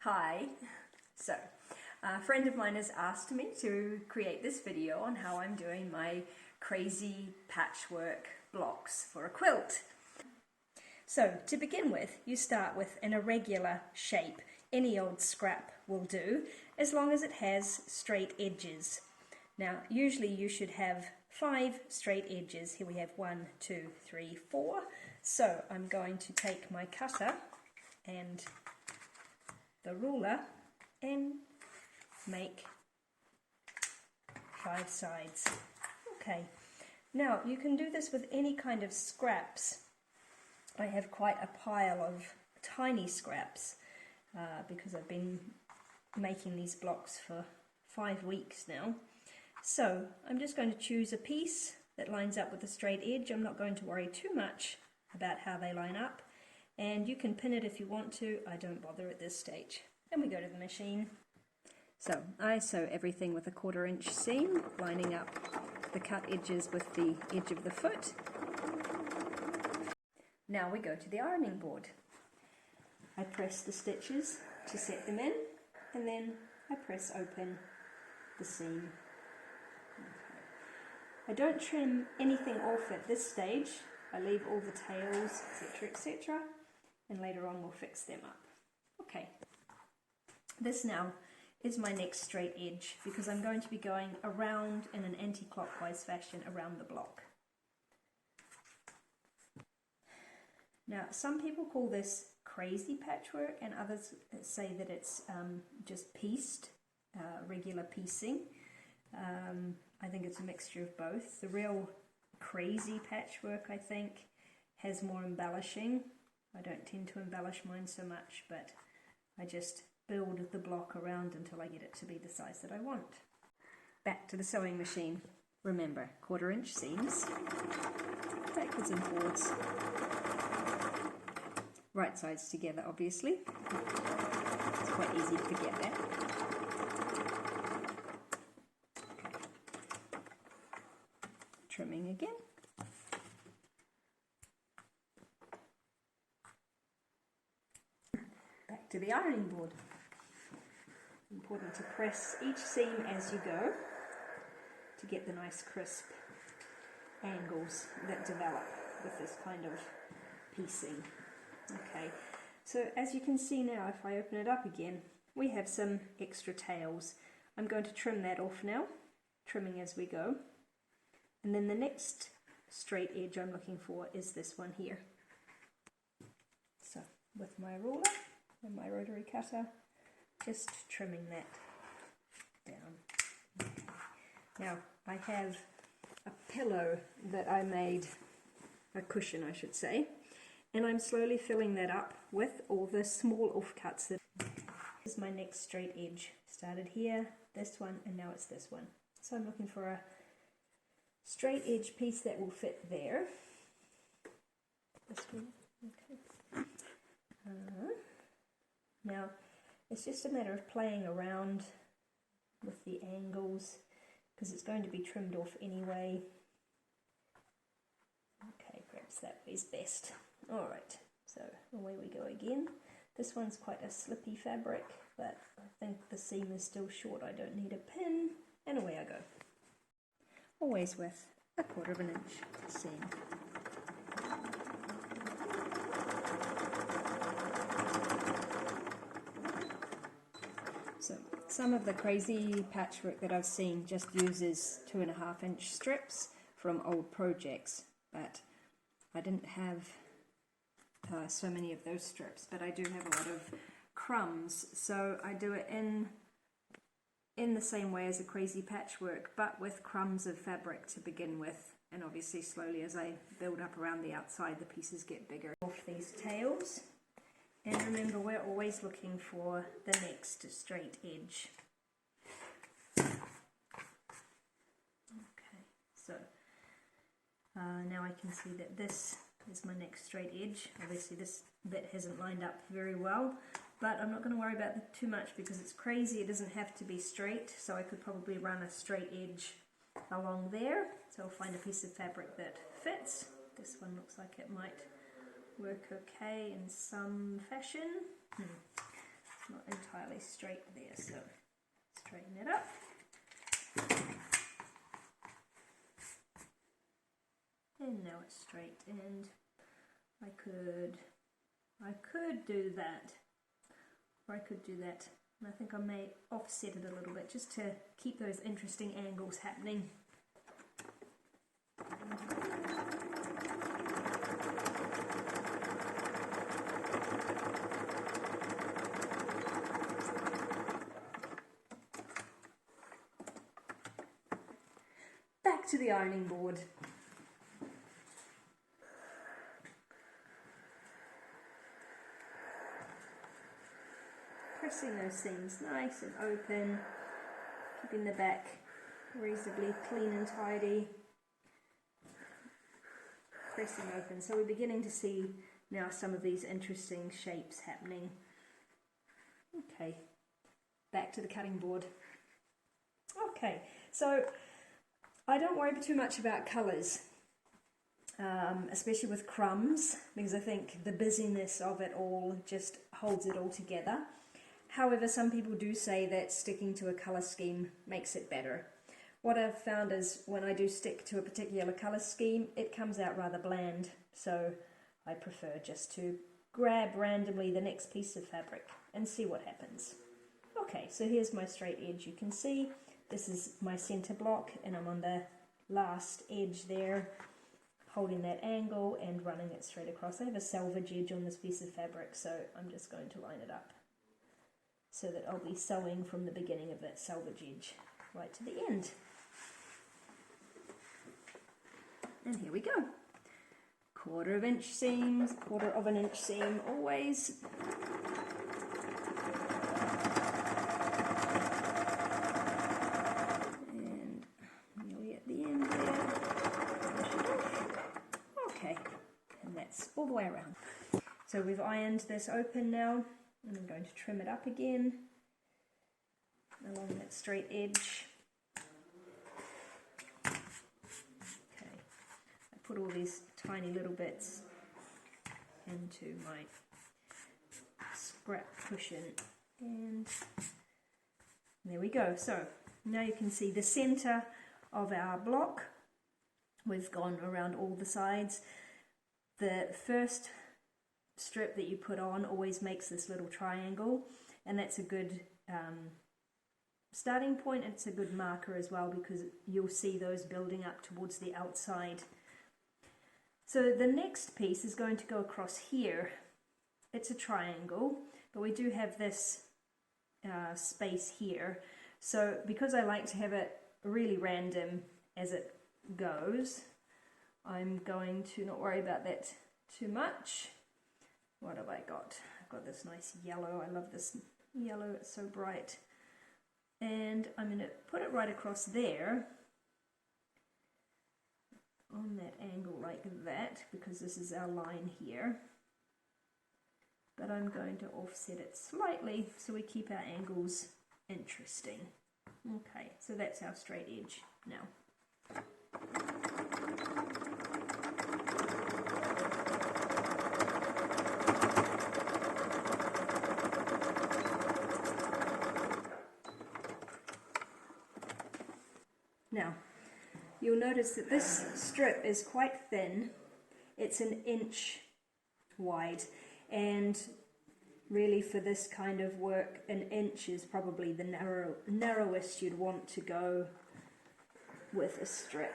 Hi. So, a friend of mine has asked me to create this video on how I'm doing my crazy patchwork blocks for a quilt. So, to begin with, you start with an irregular shape. Any old scrap will do, as long as it has straight edges. Now, usually you should have 5 straight edges. Here we have 1, 2, 3, 4. So, I'm going to take my cutter and the ruler and make 5 sides. Okay, now you can do this with any kind of scraps. I have quite a pile of tiny scraps because I've been making these blocks for 5 weeks now. So I'm just going to choose a piece that lines up with a straight edge. I'm not going to worry too much about how they line up. And you can pin it if you want to. I don't bother at this stage. Then we go to the machine. So I sew everything with a 1/4 inch seam, lining up the cut edges with the edge of the foot. Now we go to the ironing board. I press the stitches to set them in, and then I press open the seam. Okay. I don't trim anything off at this stage. I leave all the tails, etc., etc., and later on we'll fix them up. Okay, this now is my next straight edge because I'm going to be going around in an anti-clockwise fashion around the block. Now, some people call this crazy patchwork and others say that it's just pieced, regular piecing. I think it's a mixture of both. The real crazy patchwork, I think, has more embellishing. I don't tend to embellish mine so much, but I just build the block around until I get it to be the size that I want. Back to the sewing machine. Remember, 1/4 inch seams, backwards and forwards. Right sides together, obviously. It's quite easy to forget that. Okay. Trimming again. Back to the ironing board. Important to press each seam as you go to get the nice crisp angles that develop with this kind of piecing. Okay, so as you can see now, if I open it up again, we have some extra tails. I'm going to trim that off now, trimming as we go. And then the next straight edge I'm looking for is this one here. So with my ruler and my rotary cutter, just trimming that down. Okay. Now I have a pillow that I made, a cushion I should say, and I'm slowly filling that up with all the small offcuts. This is my next straight edge. Started here, this one, and now it's this one. So I'm looking for a straight edge piece that will fit there. This one, okay. Now it's just a matter of playing around with the angles because it's going to be trimmed off anyway. Okay, perhaps that way's best. Alright, so away we go again. This one's quite a slippy fabric, but I think the seam is still short. I don't need a pin, and away I go. Always with a 1/4 inch seam. So some of the crazy patchwork that I've seen just uses 2.5 inch strips from old projects, but I didn't have so many of those strips, but I do have a lot of crumbs, so I do it in the same way as a crazy patchwork, but with crumbs of fabric to begin with, and obviously slowly as I build up around the outside the pieces get bigger. Off these tails, and remember we're always looking for the next straight edge. Okay, so now I can see that this is my next straight edge. Obviously this bit hasn't lined up very well, but I'm not going to worry about it too much because it's crazy. It doesn't have to be straight, so I could probably run a straight edge along there. So I'll find a piece of fabric that fits. This one looks like it might work okay in some fashion. Not entirely fairly straight there, so straighten it up. And now it's straight, and I could do that, or I could do that, and I think I may offset it a little bit just to keep those interesting angles happening. Back to the ironing board. Pressing those seams nice and open, keeping the back reasonably clean and tidy. Pressing open. So we're beginning to see now some of these interesting shapes happening. Okay, back to the cutting board. Okay, so I don't worry too much about colours, especially with crumbs, because I think the busyness of it all just holds it all together. However, some people do say that sticking to a colour scheme makes it better. What I've found is when I do stick to a particular colour scheme, it comes out rather bland, so I prefer just to grab randomly the next piece of fabric and see what happens. Okay, so here's my straight edge. You can see this is my centre block, and I'm on the last edge there, holding that angle and running it straight across. I have a selvage edge on this piece of fabric, so I'm just going to line it up so that I'll be sewing from the beginning of that selvage edge right to the end. And here we go. Quarter of an inch seam always. And nearly at the end there. Okay, and that's all the way around. So we've ironed this open now, and I'm going to trim it up again along that straight edge. Put all these tiny little bits into my scrap cushion, and there we go. So now you can see the center of our block. We've gone around all the sides. The first strip that you put on always makes this little triangle, and that's a good starting point. It's a good marker as well, because you'll see those building up towards the outside. So the next piece is going to go across here. It's a triangle, but we do have this space here. So because I like to have it really random as it goes, I'm going to not worry about that too much. What have I got? I've got this nice yellow. I love this yellow, it's so bright. And I'm going to put it right across there, on that angle like that, because this is our line here. But I'm going to offset it slightly so we keep our angles interesting. Okay, so that's our straight edge now. Now, you'll notice that this strip is quite thin. It's 1 inch wide, and really for this kind of work 1 inch is probably the narrowest you'd want to go with a strip.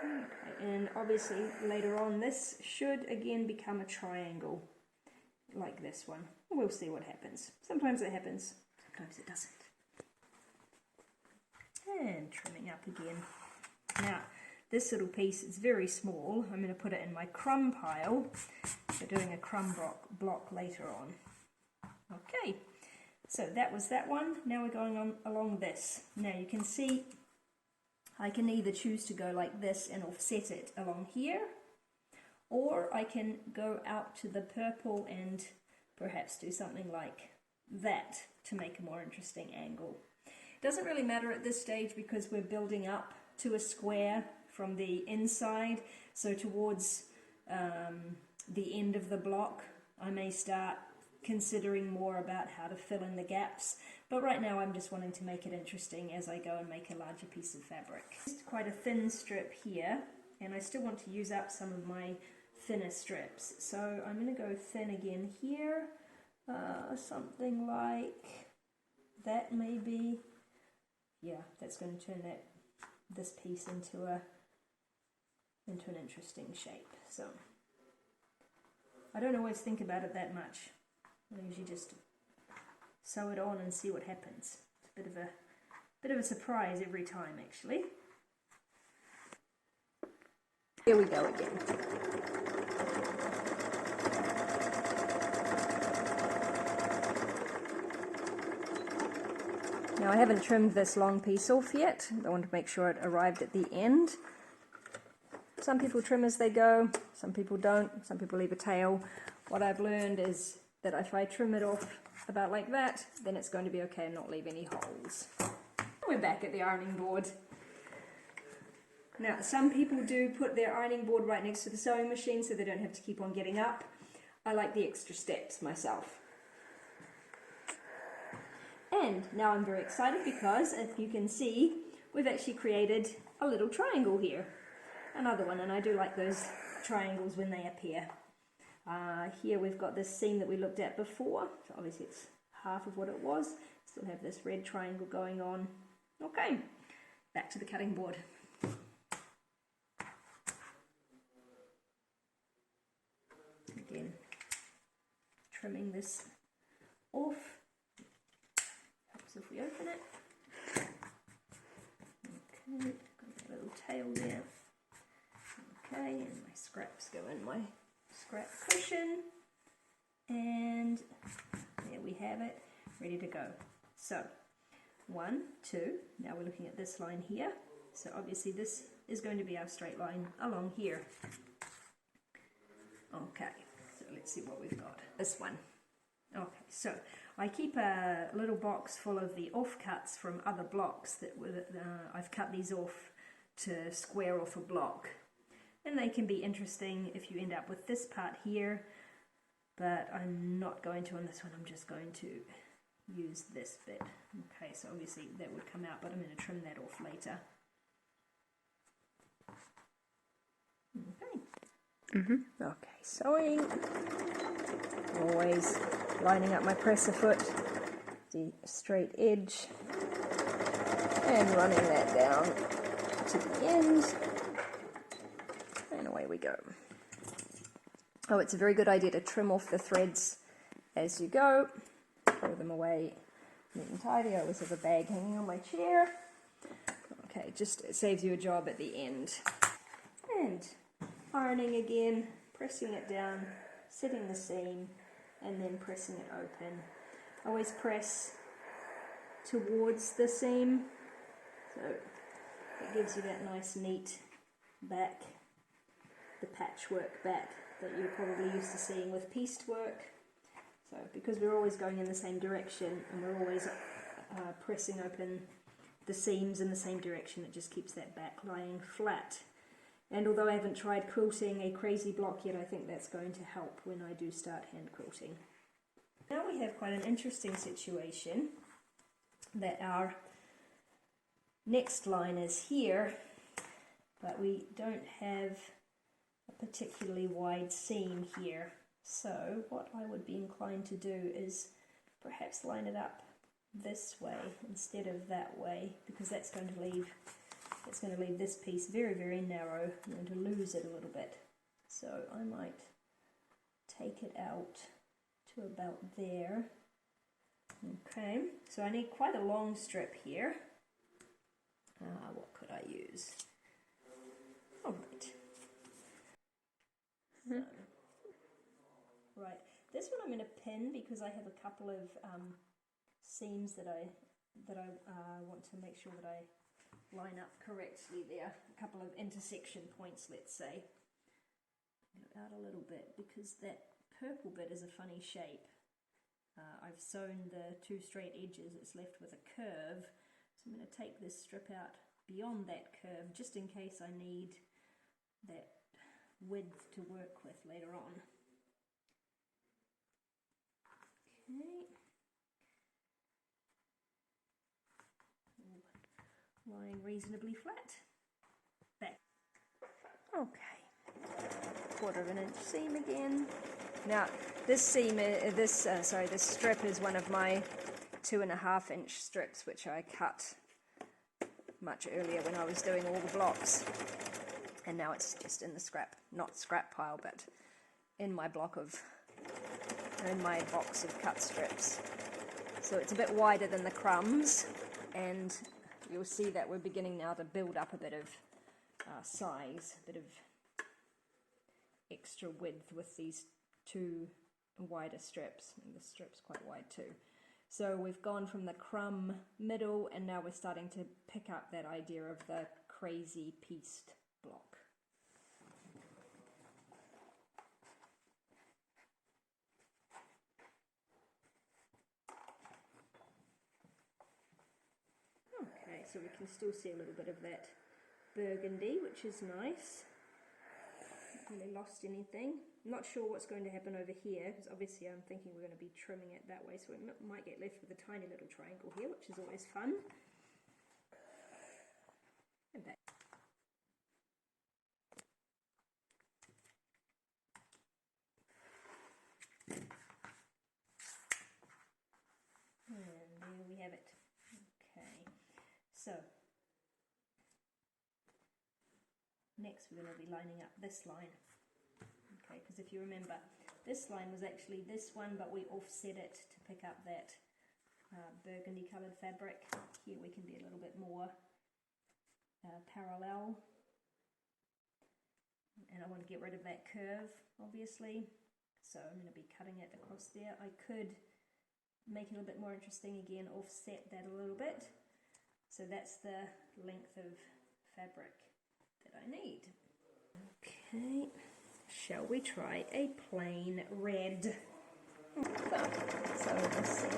Okay, and obviously later on this should again become a triangle like this one. We'll see what happens. Sometimes it happens, sometimes it doesn't. And trimming up again. Now, this little piece is very small. I'm going to put it in my crumb pile. We're doing a crumb block later on. Okay, so that was that one. Now we're going on along this. Now you can see I can either choose to go like this and offset it along here, or I can go out to the purple and perhaps do something like that to make a more interesting angle. Doesn't really matter at this stage because we're building up to a square from the inside, so towards the end of the block I may start considering more about how to fill in the gaps, but right now I'm just wanting to make it interesting as I go and make a larger piece of fabric. Just quite a thin strip here, and I still want to use up some of my thinner strips, so I'm going to go thin again here, something like that maybe. Yeah, that's going to turn this piece into an interesting shape. So I don't always think about it that much. I usually just sew it on and see what happens. It's a bit of a surprise every time, actually. Here we go again. Now I haven't trimmed this long piece off yet. I want to make sure it arrived at the end. Some people trim as they go, some people don't, some people leave a tail. What I've learned is that if I trim it off about like that, then it's going to be okay and not leave any holes. We're back at the ironing board. Now, some people do put their ironing board right next to the sewing machine so they don't have to keep on getting up. I like the extra steps myself. And now I'm very excited because, if you can see, we've actually created a little triangle here. Another one, and I do like those triangles when they appear. Here we've got this seam that we looked at before, so obviously it's half of what it was. Still have this red triangle going on. Okay, back to the cutting board. Again, trimming this off. Helps if we open it. Okay, got a little tail there. Okay, and my scraps go in my scrap cushion, and there we have it, ready to go. So 1, 2, now we're looking at this line here, so obviously this is going to be our straight line along here. Okay, so let's see what we've got. This one. Okay, so I keep a little box full of the offcuts from other blocks that I've cut these off to square off a block. And they can be interesting if you end up with this part here, but I'm not going to on this one. I'm just going to use this bit. Okay, so obviously that would come out, but I'm going to trim that off later. Okay. Okay, sewing. Always lining up my presser foot, the straight edge, and running that down to the end. And away we go. Oh, it's a very good idea to trim off the threads as you go. Throw them away neat and tidy. I always have a bag hanging on my chair. Okay, just it saves you a job at the end. And ironing again, pressing it down, setting the seam, and then pressing it open. Always press towards the seam, so it gives you that nice neat back, the patchwork back that you're probably used to seeing with pieced work. So because we're always going in the same direction and we're always pressing open the seams in the same direction, it just keeps that back lying flat. And although I haven't tried quilting a crazy block yet, I think that's going to help when I do start hand quilting. Now we have quite an interesting situation that our next line is here, but we don't have a particularly wide seam here. So what I would be inclined to do is perhaps line it up this way instead of that way, because that's going to leave this piece very, very narrow. I'm going to lose it a little bit. So I might take it out to about there. Okay, so I need quite a long strip here. What could I use? All right. Right, this one I'm going to pin because I have a couple of seams that I want to make sure that I line up correctly there. A couple of intersection points, let's say. Go out a little bit because that purple bit is a funny shape. I've sewn the two straight edges, it's left with a curve, so I'm going to take this strip out beyond that curve just in case I need that width to work with later on. lying reasonably flat. Back. Okay, 1/4 inch seam again. Now this seam, this strip is one of my 2.5 inch strips, which I cut much earlier when I was doing all the blocks, and now it's just in the not scrap pile, but in my box of cut strips. So it's a bit wider than the crumbs, and you'll see that we're beginning now to build up a bit of size, a bit of extra width with these 2 wider strips, and the strip's quite wide too. So we've gone from the crumb middle, and now we're starting to pick up that idea of the crazy pieced block. Okay, so we can still see a little bit of that burgundy, which is nice. Not really lost anything. I'm not sure what's going to happen over here, because obviously I'm thinking we're going to be trimming it that way, so we might get left with a tiny little triangle here, which is always fun. And back. And there we have it. Okay, so next we're going to be lining up this line. Okay, because if you remember, this line was actually this one, but we offset it to pick up that burgundy coloured fabric. Here we can be a little bit more parallel, and I want to get rid of that curve, obviously, so I'm going to be cutting it across there. I could make it a little bit more interesting again, offset that a little bit, so that's the length of fabric that I need. Okay, shall we try a plain red? So let's see.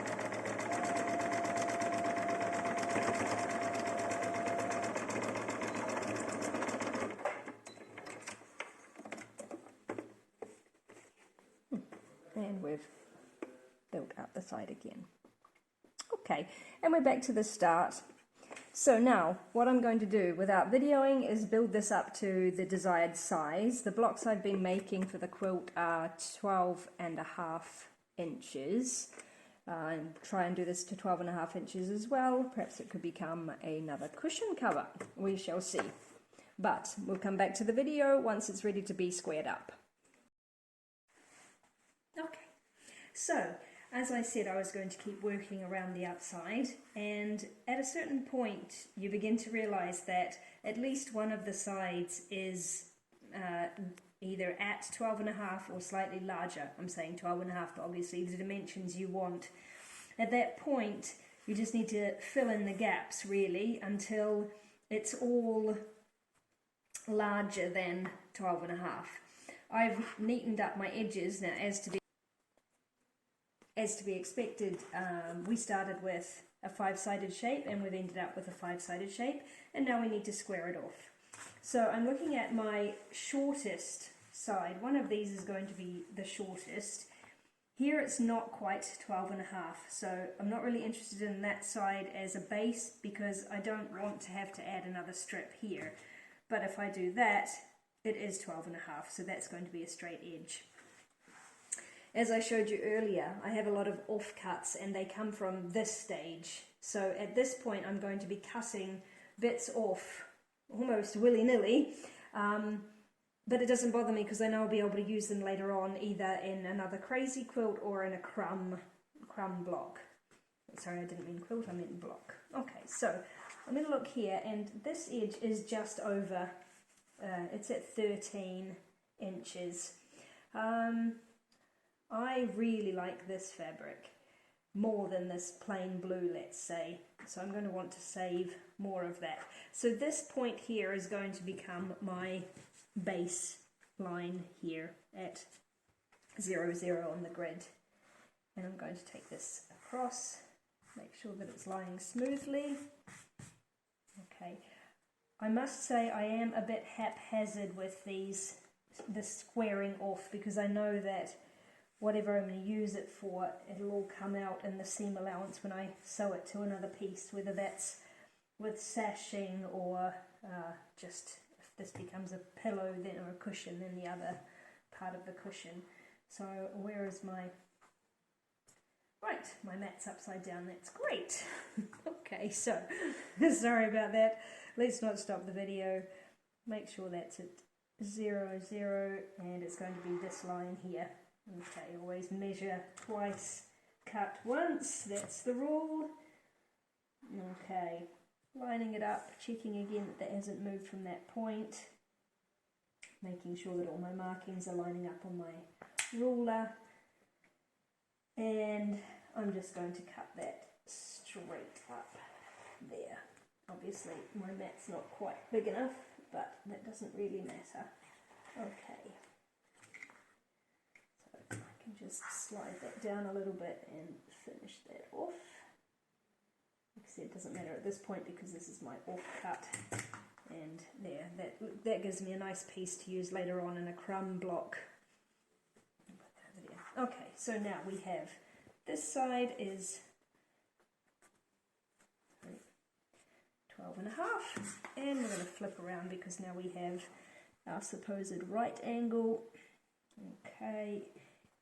And we've built up the side again. Okay, and we're back to the start. So now, what I'm going to do without videoing is build this up to the desired size. The blocks I've been making for the quilt are 12.5 inches. Try and do this to 12.5 inches as well. Perhaps it could become another cushion cover. We shall see. But we'll come back to the video once it's ready to be squared up. Okay, so as I said, I was going to keep working around the outside, and at a certain point you begin to realize that at least one of the sides is either at 12.5 or slightly larger. I'm saying 12.5, but obviously the dimensions you want. At that point you just need to fill in the gaps really until it's all larger than 12.5. I've neatened up my edges now, as to be expected. We started with a 5-sided shape and we've ended up with a 5-sided shape, and now we need to square it off. So I'm looking at my shortest side. One of these is going to be the shortest. Here it's not quite 12.5, so I'm not really interested in that side as a base because I don't want to have to add another strip here. But if I do that, it is 12.5, so that's going to be a straight edge. As I showed you earlier, I have a lot of offcuts and they come from this stage. So at this point I'm going to be cutting bits off almost willy-nilly, but it doesn't bother me because I know I'll be able to use them later on either in another crazy quilt or in a crumb block. Sorry, I didn't mean quilt, I meant block. Okay, so I'm going to look here, and this edge is just over, it's at 13 inches. I really like this fabric more than this plain blue, let's say, so I'm going to want to save more of that. So this point here is going to become my base line here at 0, 0 on the grid, and I'm going to take this across, make sure that it's lying smoothly. Okay, I must say I am a bit haphazard with the squaring off, because I know that whatever I'm going to use it for, it'll all come out in the seam allowance when I sew it to another piece, whether that's with sashing, or just if this becomes a pillow then, or a cushion, then the other part of the cushion. So where is my... Right, my mat's upside down, that's great. Okay, so, sorry about that. Let's not stop the video. Make sure that's at 0, 0, and it's going to be this line here. Okay, always measure twice, cut once, that's the rule. Okay, lining it up, checking again that hasn't moved from that point. Making sure that all my markings are lining up on my ruler. And I'm just going to cut that straight up there. Obviously my mat's not quite big enough, but that doesn't really matter. Okay, so I can just slide that down a little bit and finish that off. Like I said, it doesn't matter at this point because this is my off cut. And there, that gives me a nice piece to use later on in a crumb block. Okay, so now we have this side is 12 and a half, and we're going to flip around because now we have our supposed right angle. Okay,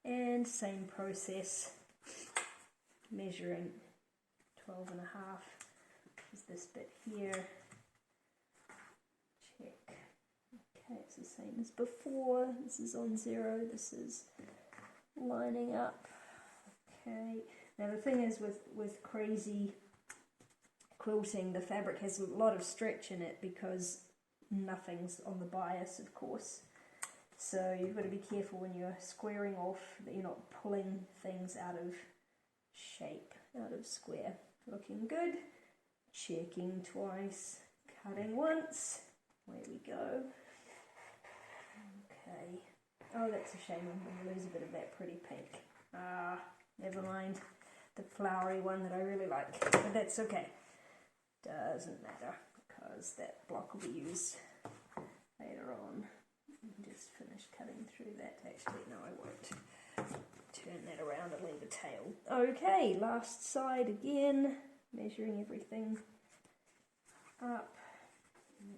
and same process, measuring 12 and a half, which is this bit here. Check. Okay, it's the same as before. This is on 0, this is lining up. Okay, now the thing is with crazy quilting, the fabric has a lot of stretch in it because nothing's on the bias, of course. So you've got to be careful when you're squaring off that you're not pulling things out of shape, out of square. Looking good. Checking twice, cutting once. There we go. Okay. Oh, that's a shame, I'm going to lose a bit of that pretty pink. Ah, never mind. The flowery one that I really like, but that's okay. Doesn't matter, because that block will be used later on. Just finish cutting through that. Actually, no, I won't. Turn that around and leave a tail. Okay, last side again. Measuring everything up.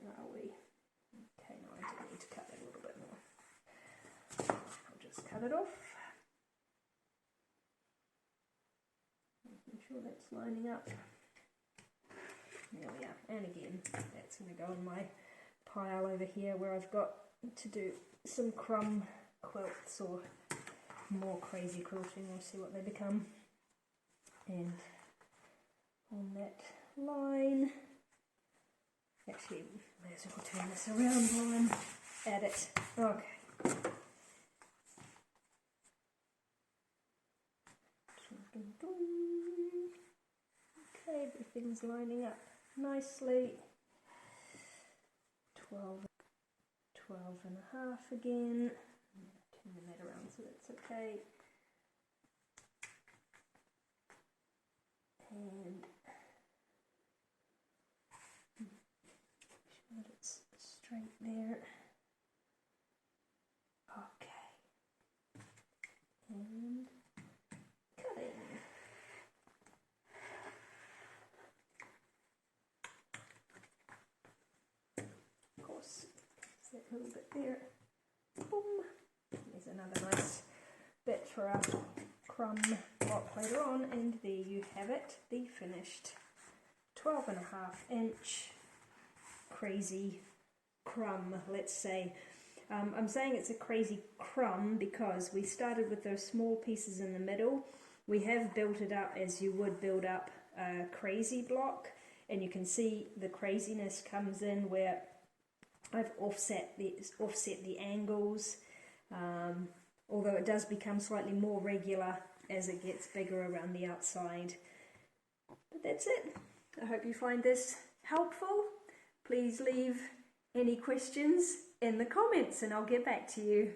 Where are we? Okay, no, I do need to cut that a little bit more. I'll just cut it off. Making sure that's lining up. There we are. And again, that's going to go in my pile over here where I've got to do some crumb quilts or more crazy quilting. We'll see what they become. And on that line, actually, may as well turn this around while I'm at it. Okay. Okay, everything's lining up nicely. 12 and a half again. Turn that around so that's okay. And make sure that it's straight there. Okay. And cutting. Of course, that little bit there. Boom. There's another nice bit for our crumb block later on, and there you have it, the finished 12 and a half inch crazy crumb, let's say. I'm saying it's a crazy crumb because we started with those small pieces in the middle. We have built it up as you would build up a crazy block, and you can see the craziness comes in where I've offset the angles, although it does become slightly more regular as it gets bigger around the outside. But that's it. I hope you find this helpful. Please leave any questions in the comments and I'll get back to you.